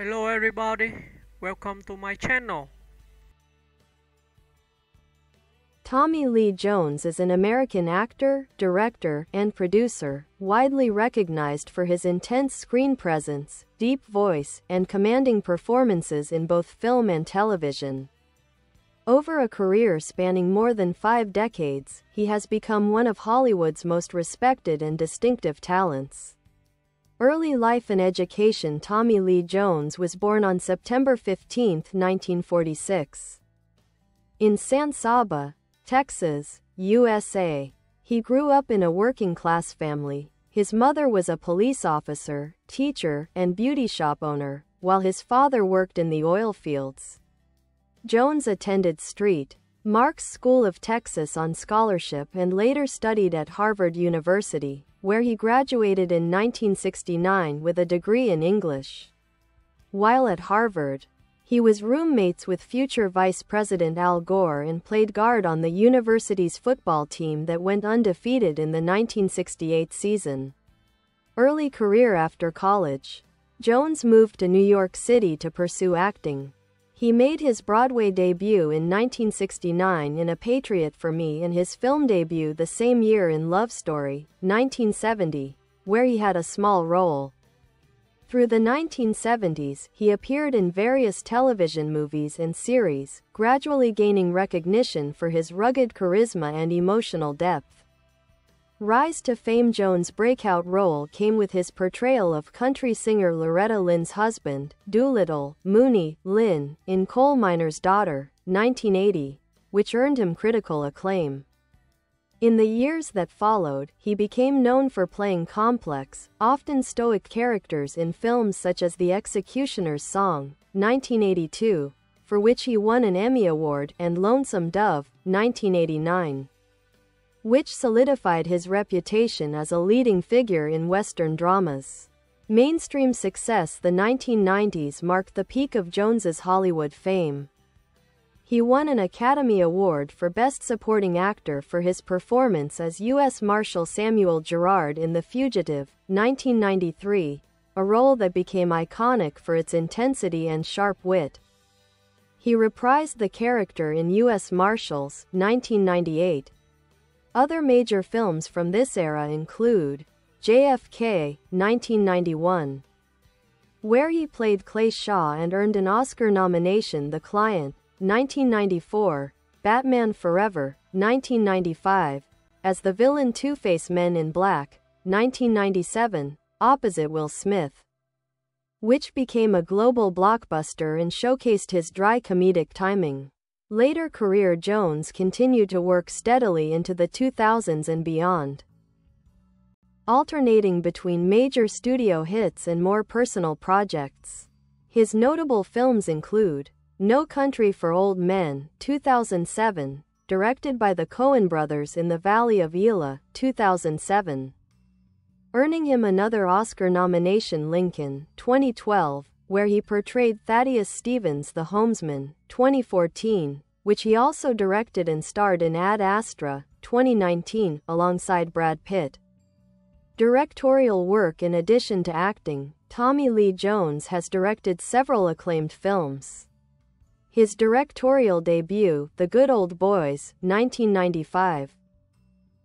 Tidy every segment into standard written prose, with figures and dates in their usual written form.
Hello everybody, welcome to my channel. Tommy Lee Jones is an American actor, director, and producer, widely recognized for his intense screen presence, deep voice, and commanding performances in both film and television. Over a career spanning more than 5 decades, he has become one of Hollywood's most respected and distinctive talents. Early life and education. Tommy Lee Jones was born on September 15, 1946. In San Saba, Texas, USA. He grew up in a working-class family. His mother was a police officer, teacher, and beauty shop owner, while his father worked in the oil fields. Jones attended St. Mark's School of Texas on scholarship and later studied at Harvard University, where he graduated in 1969 with a degree in English. While at Harvard, he was roommates with future Vice President Al Gore and played guard on the university's football team that went undefeated in the 1968 season. Early career. After college, Jones moved to New York City to pursue acting. He made his Broadway debut in 1969 in A Patriot for Me and his film debut the same year in Love Story, 1970, where he had a small role. Through the 1970s, he appeared in various television movies and series, gradually gaining recognition for his rugged charisma and emotional depth. Rise to fame. Jones' breakout role came with his portrayal of country singer Loretta Lynn's husband, Doolittle Mooney Lynn, in Coal Miner's Daughter, 1980, which earned him critical acclaim. In the years that followed, he became known for playing complex, often stoic characters in films such as The Executioner's Song, 1982, for which he won an Emmy Award, and Lonesome Dove, 1989, which solidified his reputation as a leading figure in Western dramas. Mainstream success. The 1990s marked the peak of Jones's Hollywood fame. He won an Academy Award for Best Supporting Actor for his performance as U.S. Marshal Samuel Gerard in The Fugitive, 1993, a role that became iconic for its intensity and sharp wit. He reprised the character in U.S. Marshals, 1998. Other major films from this era include JFK, 1991, where he played Clay Shaw and earned an Oscar nomination. The Client, 1994, Batman Forever, 1995, as the villain Two-Face. Men in Black, 1997, opposite Will Smith, which became a global blockbuster and showcased his dry comedic timing. Later career. Jones continued to work steadily into the 2000s and beyond, alternating between major studio hits and more personal projects. His notable films include No Country for Old Men, 2007, directed by the Coen brothers, in the Valley of Elah, 2007, earning him another Oscar nomination. Lincoln, 2012, where he portrayed Thaddeus Stevens the Homesman, 2014, which he also directed and starred in Ad Astra, 2019, alongside Brad Pitt. Directorial work. In addition to acting, Tommy Lee Jones has directed several acclaimed films. His directorial debut, The Good Old Boys, 1995,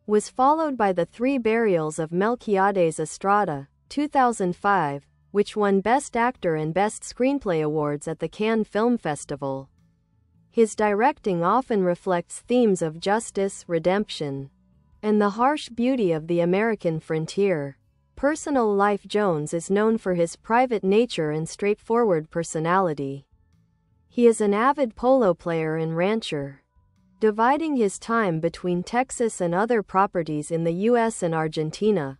was followed by The Three Burials of Melquiades Estrada, 2005, which won Best Actor and Best Screenplay awards at the Cannes Film Festival. His directing often reflects themes of justice, redemption, and the harsh beauty of the American frontier. Personal life. Jones is known for his private nature and straightforward personality. He is an avid polo player and rancher, dividing his time between Texas and other properties in the U.S. and Argentina.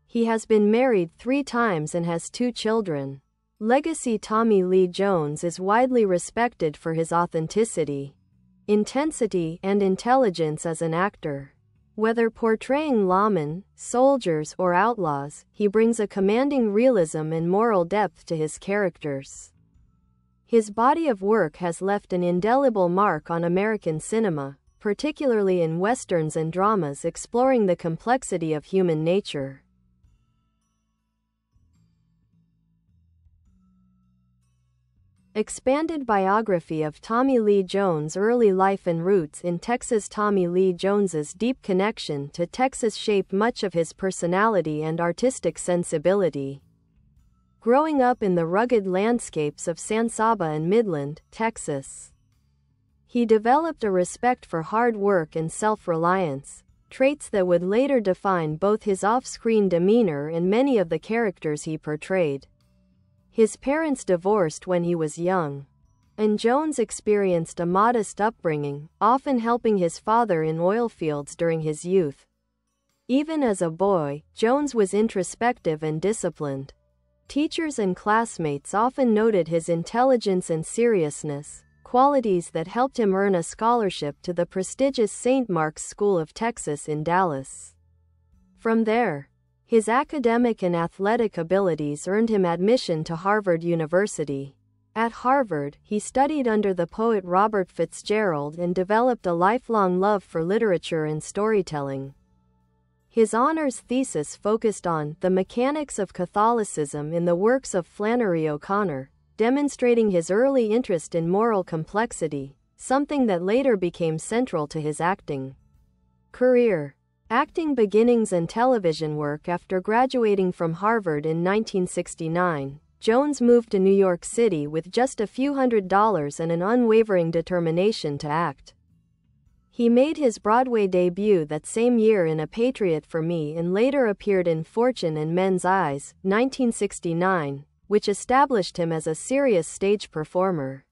He has been married 3 times and has 2 children. Legacy. Tommy Lee Jones is widely respected for his authenticity, intensity, and intelligence as an actor. Whether portraying lawmen, soldiers, or outlaws, he brings a commanding realism and moral depth to his characters. His body of work has left an indelible mark on American cinema, particularly in westerns and dramas exploring the complexity of human nature. Expanded biography of Tommy Lee Jones' early life and roots in Texas. Tommy Lee Jones's deep connection to Texas shaped much of his personality and artistic sensibility. Growing up in the rugged landscapes of San Saba and Midland, Texas, he developed a respect for hard work and self-reliance, traits that would later define both his off-screen demeanor and many of the characters he portrayed. His parents divorced when he was young, and Jones experienced a modest upbringing, often helping his father in oil fields during his youth. Even as a boy, Jones was introspective and disciplined. Teachers and classmates often noted his intelligence and seriousness, qualities that helped him earn a scholarship to the prestigious St. Mark's School of Texas in Dallas. From there, his academic and athletic abilities earned him admission to Harvard University. At Harvard, he studied under the poet Robert Fitzgerald and developed a lifelong love for literature and storytelling. His honors thesis focused on the mechanics of Catholicism in the works of Flannery O'Connor, demonstrating his early interest in moral complexity, something that later became central to his acting career. Acting beginnings and television work. After graduating from Harvard in 1969, Jones moved to New York City with just a few $100s and an unwavering determination to act. He made his Broadway debut that same year in A Patriot for Me and later appeared in Fortune and Men's Eyes, 1969, which established him as a serious stage performer.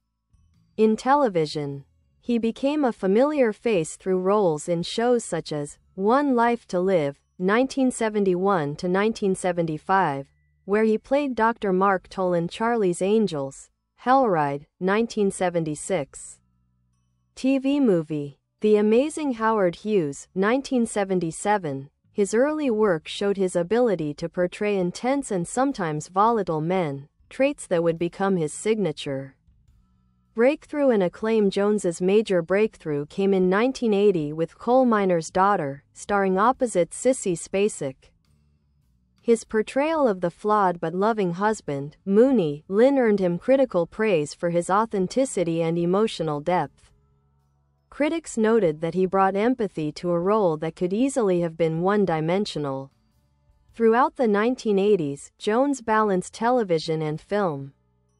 In television, he became a familiar face through roles in shows such as One Life to Live, 1971 to 1975, where he played Dr. Mark Tolan. Charlie's Angels, Hellride, 1976. TV movie The Amazing Howard Hughes, 1977. His early work showed his ability to portray intense and sometimes volatile men, traits that would become his signature breakthrough and acclaim. Jones's major breakthrough came in 1980 with Coal Miner's Daughter, starring opposite Sissy Spacek. His portrayal of the flawed but loving husband, Mooney Lynn, earned him critical praise for his authenticity and emotional depth. Critics noted that he brought empathy to a role that could easily have been one-dimensional. Throughout the 1980s, Jones balanced television and film,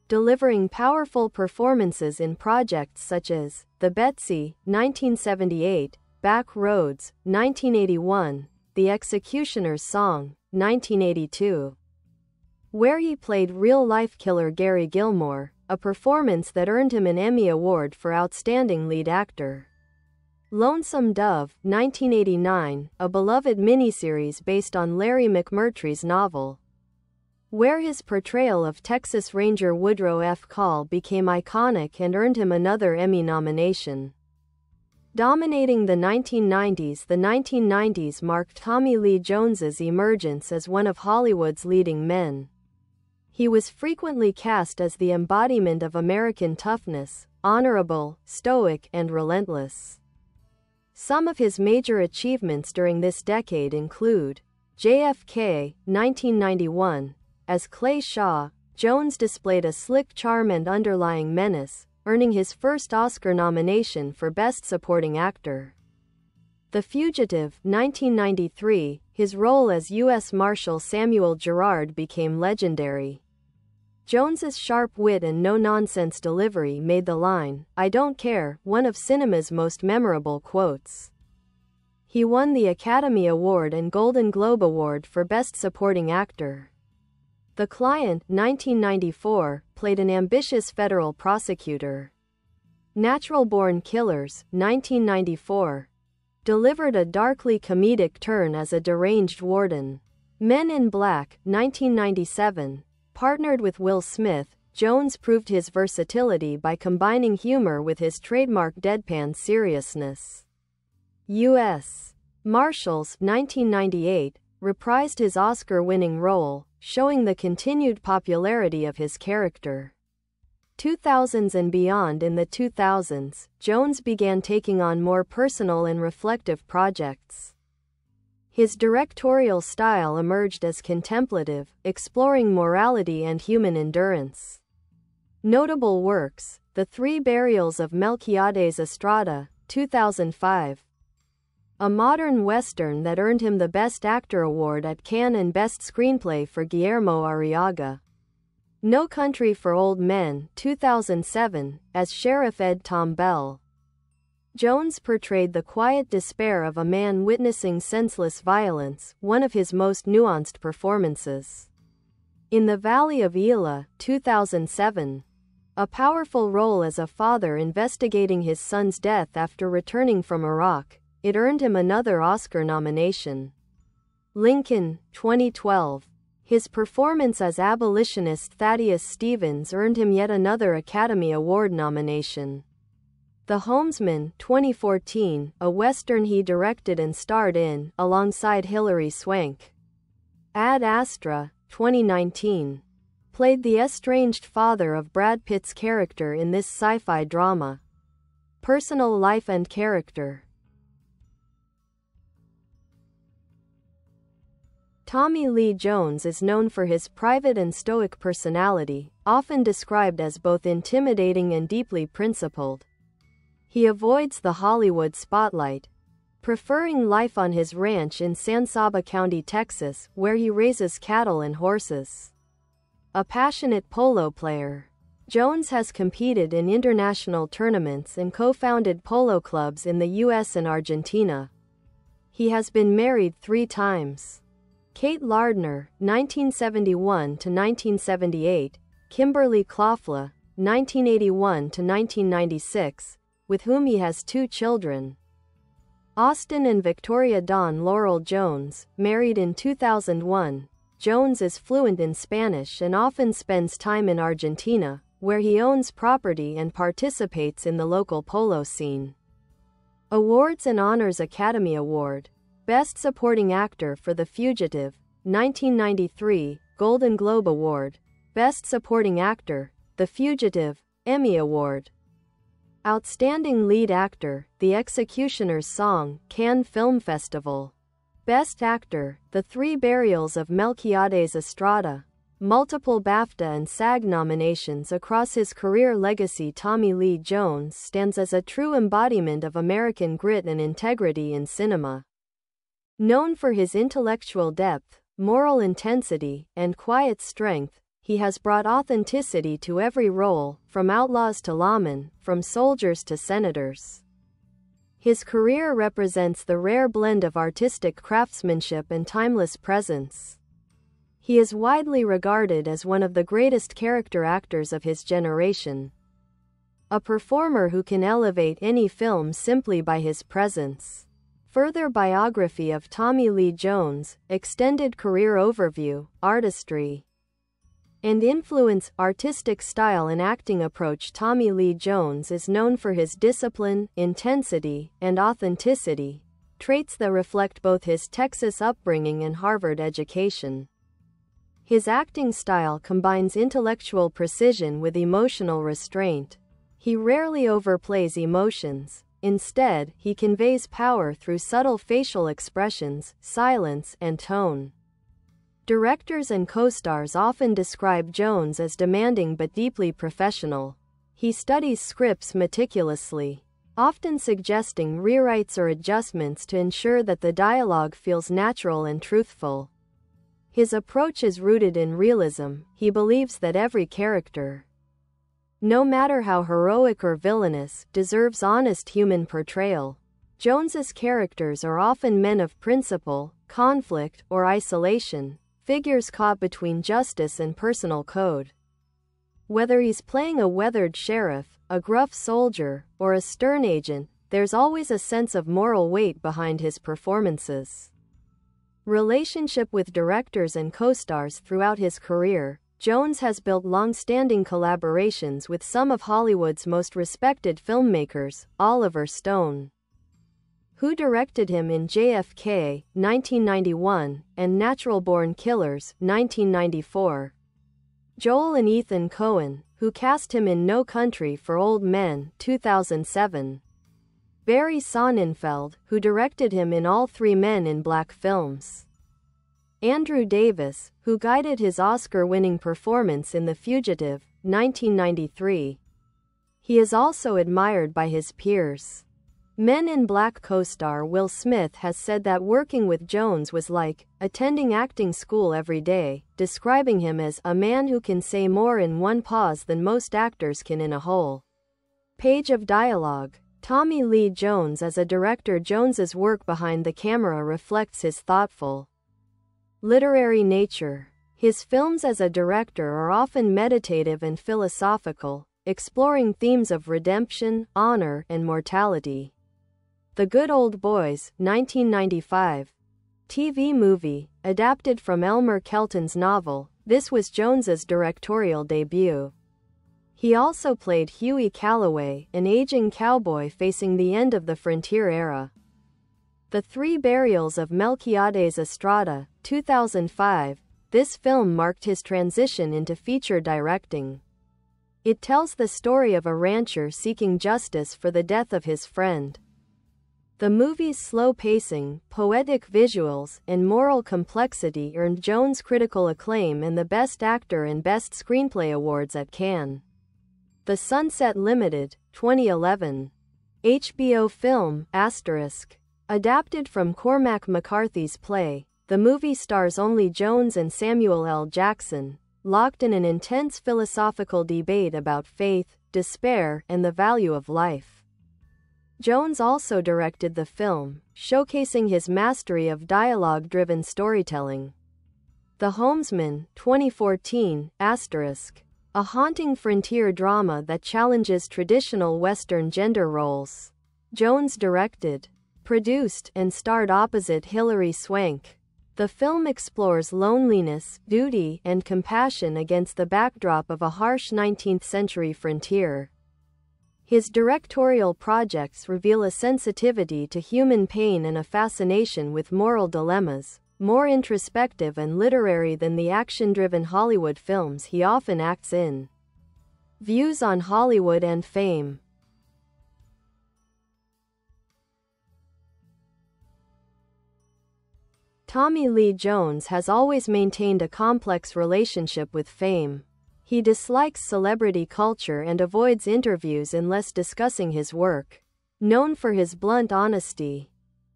delivering powerful performances in projects such as The Betsy, 1978, Back Roads, 1981, The Executioner's Song, 1982, where he played real-life killer Gary Gilmore, a performance that earned him an Emmy Award for Outstanding Lead Actor. Lonesome Dove, 1989, a beloved miniseries based on Larry McMurtry's novel, where his portrayal of Texas Ranger Woodrow F. Call became iconic and earned him another Emmy nomination. Dominating the 1990s marked Tommy Lee Jones's emergence as one of Hollywood's leading men. He was frequently cast as the embodiment of American toughness, honorable, stoic, and relentless. Some of his major achievements during this decade include JFK, 1991. As Clay Shaw, Jones displayed a slick charm and underlying menace, earning his first Oscar nomination for Best Supporting Actor. The Fugitive, 1993, his role as U.S. Marshal Samuel Gerard became legendary. Jones's sharp wit and no-nonsense delivery made the line, "I don't care," one of cinema's most memorable quotes. He won the Academy Award and Golden Globe Award for Best Supporting Actor. The Client, 1994, played an ambitious federal prosecutor. Natural Born Killers, 1994, delivered a darkly comedic turn as a deranged warden. Men in Black, 1997, partnered with Will Smith. Jones proved his versatility by combining humor with his trademark deadpan seriousness. U.S. Marshals, 1998, reprised his Oscar-winning role, showing the continued popularity of his character. 2000s and beyond. In the 2000s, Jones began taking on more personal and reflective projects. His directorial style emerged as contemplative, exploring morality and human endurance. Notable works: The Three Burials of Melquiades Estrada, 2005. A modern western that earned him the Best Actor award at Cannes and Best Screenplay for Guillermo Arriaga. No Country for Old Men, 2007, as Sheriff Ed Tom Bell. Jones portrayed the quiet despair of a man witnessing senseless violence, one of his most nuanced performances. In the Valley of Elah, 2007. A powerful role as a father investigating his son's death after returning from Iraq, it earned him another Oscar nomination. Lincoln, 2012. His performance as abolitionist Thaddeus Stevens earned him yet another Academy Award nomination. The Homesman, 2014, a western he directed and starred in, alongside Hilary Swank. Ad Astra, 2019. Played the estranged father of Brad Pitt's character in this sci-fi drama. Personal life and character. Tommy Lee Jones is known for his private and stoic personality, often described as both intimidating and deeply principled. He avoids the Hollywood spotlight, preferring life on his ranch in San Saba County, Texas, where he raises cattle and horses. A passionate polo player, Jones has competed in international tournaments and co-founded polo clubs in the U.S. and Argentina. He has been married 3 times. Kate Lardner, 1971–1978, Kimberly Claufla, 1981–1996, with whom he has 2 children. Austin and Victoria Dawn Laurel Jones, married in 2001. Jones is fluent in Spanish and often spends time in Argentina, where he owns property and participates in the local polo scene. Awards and honors: Academy Award, Best Supporting Actor for The Fugitive, 1993, Golden Globe Award, Best Supporting Actor, The Fugitive, Emmy Award. Outstanding Lead Actor, The Executioner's Song, Cannes Film Festival. Best Actor, The Three Burials of Melquiades Estrada. Multiple BAFTA and SAG nominations across his career. Legacy: Tommy Lee Jones stands as a true embodiment of American grit and integrity in cinema. Known for his intellectual depth, moral intensity, and quiet strength, he has brought authenticity to every role, from outlaws to lawmen, from soldiers to senators. His career represents the rare blend of artistic craftsmanship and timeless presence. He is widely regarded as one of the greatest character actors of his generation. A performer who can elevate any film simply by his presence. Further biography of Tommy Lee Jones, extended career overview, artistry and influence, artistic style and acting approach. Tommy Lee Jones is known for his discipline, intensity, and authenticity, traits that reflect both his Texas upbringing and Harvard education. His acting style combines intellectual precision with emotional restraint. He rarely overplays emotions. Instead, he conveys power through subtle facial expressions, silence, and tone. Directors and co-stars often describe Jones as demanding but deeply professional. He studies scripts meticulously, often suggesting rewrites or adjustments to ensure that the dialogue feels natural and truthful. His approach is rooted in realism. He believes that every character, no matter how heroic or villainous, deserves honest human portrayal. Jones's characters are often men of principle, conflict, or isolation, figures caught between justice and personal code. Whether he's playing a weathered sheriff, a gruff soldier, or a stern agent, there's always a sense of moral weight behind his performances. Relationship with directors and co-stars. Throughout his career, Jones has built long-standing collaborations with some of Hollywood's most respected filmmakers. Oliver Stone, who directed him in JFK, 1991, and Natural Born Killers, 1994. Joel and Ethan Coen, who cast him in No Country for Old Men, 2007. Barry Sonnenfeld, who directed him in all 3 Men in Black films. Andrew Davis, who guided his Oscar-winning performance in The Fugitive, 1993. He is also admired by his peers. Men in Black co-star Will Smith has said that working with Jones was like attending acting school every day, describing him as a man who can say more in one pause than most actors can in a whole page of dialogue. Tommy Lee Jones as a director. Jones's work behind the camera reflects his thoughtful, literary nature. His films as a director are often meditative and philosophical, exploring themes of redemption, honor, and mortality. The Good Old Boys, 1995 TV movie, adapted from Elmer Kelton's novel. This was Jones's directorial debut. He also played Huey Calloway, an aging cowboy facing the end of the frontier era. The Three Burials of Melquiades Estrada, 2005. This film marked his transition into feature directing. It tells the story of a rancher seeking justice for the death of his friend. The movie's slow pacing, poetic visuals, and moral complexity earned Jones critical acclaim and the Best Actor and Best Screenplay awards at Cannes. The Sunset Limited, 2011 HBO film, adapted from Cormac McCarthy's play. The movie stars only Jones and Samuel L. Jackson, locked in an intense philosophical debate about faith, despair, and the value of life. Jones also directed the film, showcasing his mastery of dialogue-driven storytelling. The Homesman, 2014, a haunting frontier drama that challenges traditional Western gender roles. Jones directed, produced, and starred opposite Hilary Swank. The film explores loneliness, duty, and compassion against the backdrop of a harsh 19th-century frontier. His directorial projects reveal a sensitivity to human pain and a fascination with moral dilemmas, more introspective and literary than the action-driven Hollywood films he often acts in. Views on Hollywood and fame. Tommy Lee Jones has always maintained a complex relationship with fame. He dislikes celebrity culture and avoids interviews unless discussing his work. Known for his blunt honesty,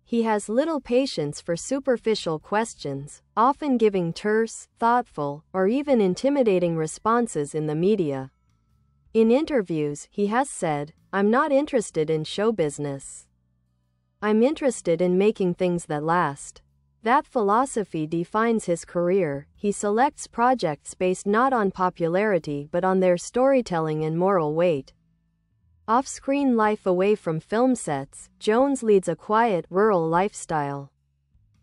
he has little patience for superficial questions, often giving terse, thoughtful, or even intimidating responses in the media. In interviews, he has said, "I'm not interested in show business. I'm interested in making things that last." That philosophy defines his career. He selects projects based not on popularity but on their storytelling and moral weight. Off-screen life. Away from film sets, Jones leads a quiet, rural lifestyle.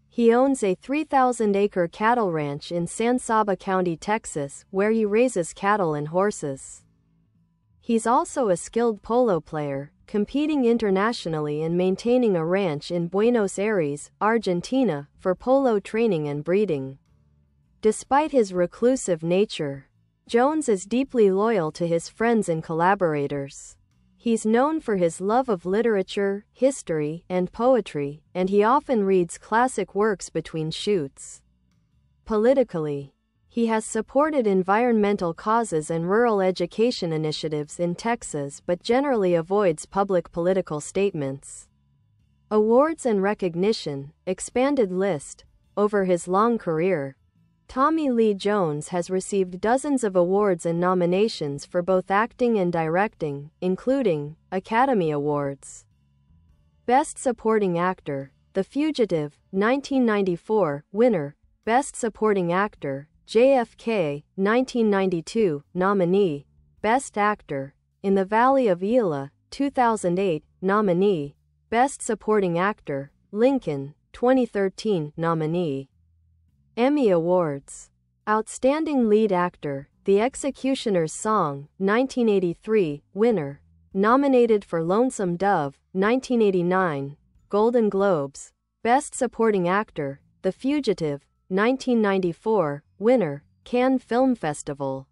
He owns a 3,000-acre cattle ranch in San Saba County, Texas, where he raises cattle and horses. He's also a skilled polo player, competing internationally and maintaining a ranch in Buenos Aires, Argentina, for polo training and breeding. Despite his reclusive nature, Jones is deeply loyal to his friends and collaborators. He's known for his love of literature, history, and poetry, and he often reads classic works between shoots. Politically, he has supported environmental causes and rural education initiatives in Texas but generally avoids public political statements. Awards and recognition, expanded list. Over his long career, Tommy Lee Jones has received dozens of awards and nominations for both acting and directing, including Academy Awards. Best Supporting Actor, The Fugitive, 1994, winner. Best Supporting Actor, JFK, 1992, nominee. Best Actor, In the Valley of Elah, 2008, nominee. Best Supporting Actor, Lincoln, 2013, nominee. Emmy Awards. Outstanding Lead Actor, The Executioner's Song, 1983, winner. Nominated for Lonesome Dove, 1989, Golden Globes. Best Supporting Actor, The Fugitive, 1994, winner, Cannes Film Festival.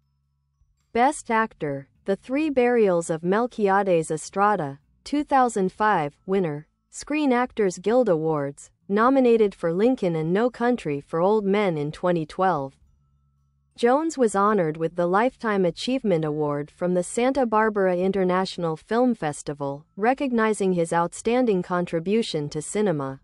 Best Actor, The Three Burials of Melquiades Estrada, 2005, winner, Screen Actors Guild Awards, nominated for Lincoln and No Country for Old Men in 2012. Jones was honored with the Lifetime Achievement Award from the Santa Barbara International Film Festival, recognizing his outstanding contribution to cinema.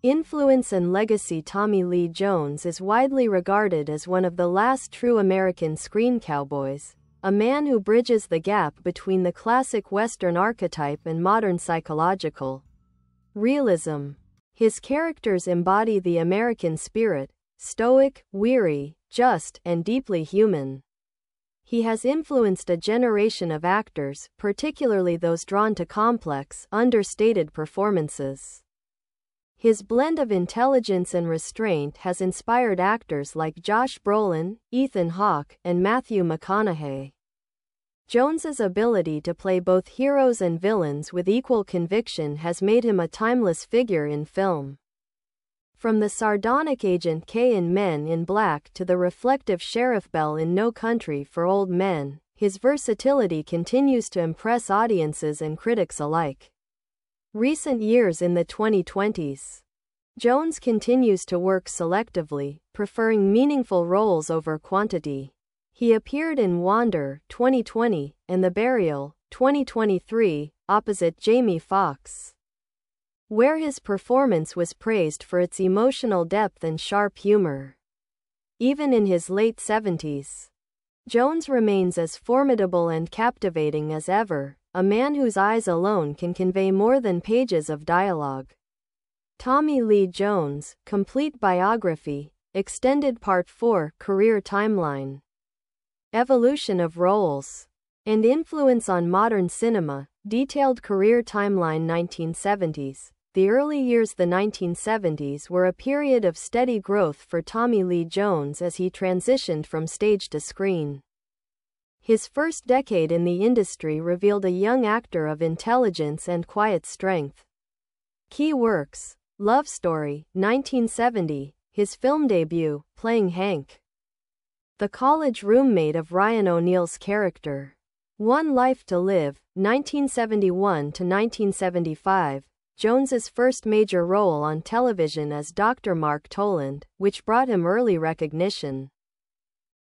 Influence and legacy. Tommy Lee Jones is widely regarded as one of the last true American screen cowboys, a man who bridges the gap between the classic Western archetype and modern psychological realism. His characters embody the American spirit, stoic, weary, just, and deeply human. He has influenced a generation of actors, particularly those drawn to complex, understated performances. His blend of intelligence and restraint has inspired actors like Josh Brolin, Ethan Hawke, and Matthew McConaughey. Jones's ability to play both heroes and villains with equal conviction has made him a timeless figure in film. From the sardonic Agent K in Men in Black to the reflective Sheriff Bell in No Country for Old Men, his versatility continues to impress audiences and critics alike. Recent years. In the 2020s, Jones continues to work selectively, preferring meaningful roles over quantity. He appeared in Wander, 2020, and The Burial, 2023, opposite Jamie Foxx, where his performance was praised for its emotional depth and sharp humor. Even in his late 70s, Jones remains as formidable and captivating as ever, a man whose eyes alone can convey more than pages of dialogue. Tommy Lee Jones, Complete Biography, Extended Part 4, Career Timeline. Evolution of Roles and Influence on Modern Cinema, Detailed Career Timeline. 1970s. The early years. The 1970s were a period of steady growth for Tommy Lee Jones as he transitioned from stage to screen. His first decade in the industry revealed a young actor of intelligence and quiet strength. Key works: Love Story, 1970, his film debut, playing Hank, the college roommate of Ryan O'Neal's character. One Life to Live, 1971 to 1975, Jones's first major role on television as Dr. Mark Toland, which brought him early recognition.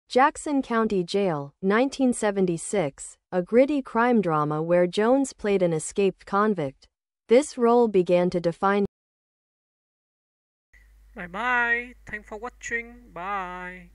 Jackson County Jail, 1976, a gritty crime drama where Jones played an escaped convict. This role began to define. Bye bye. Thanks for watching. Bye.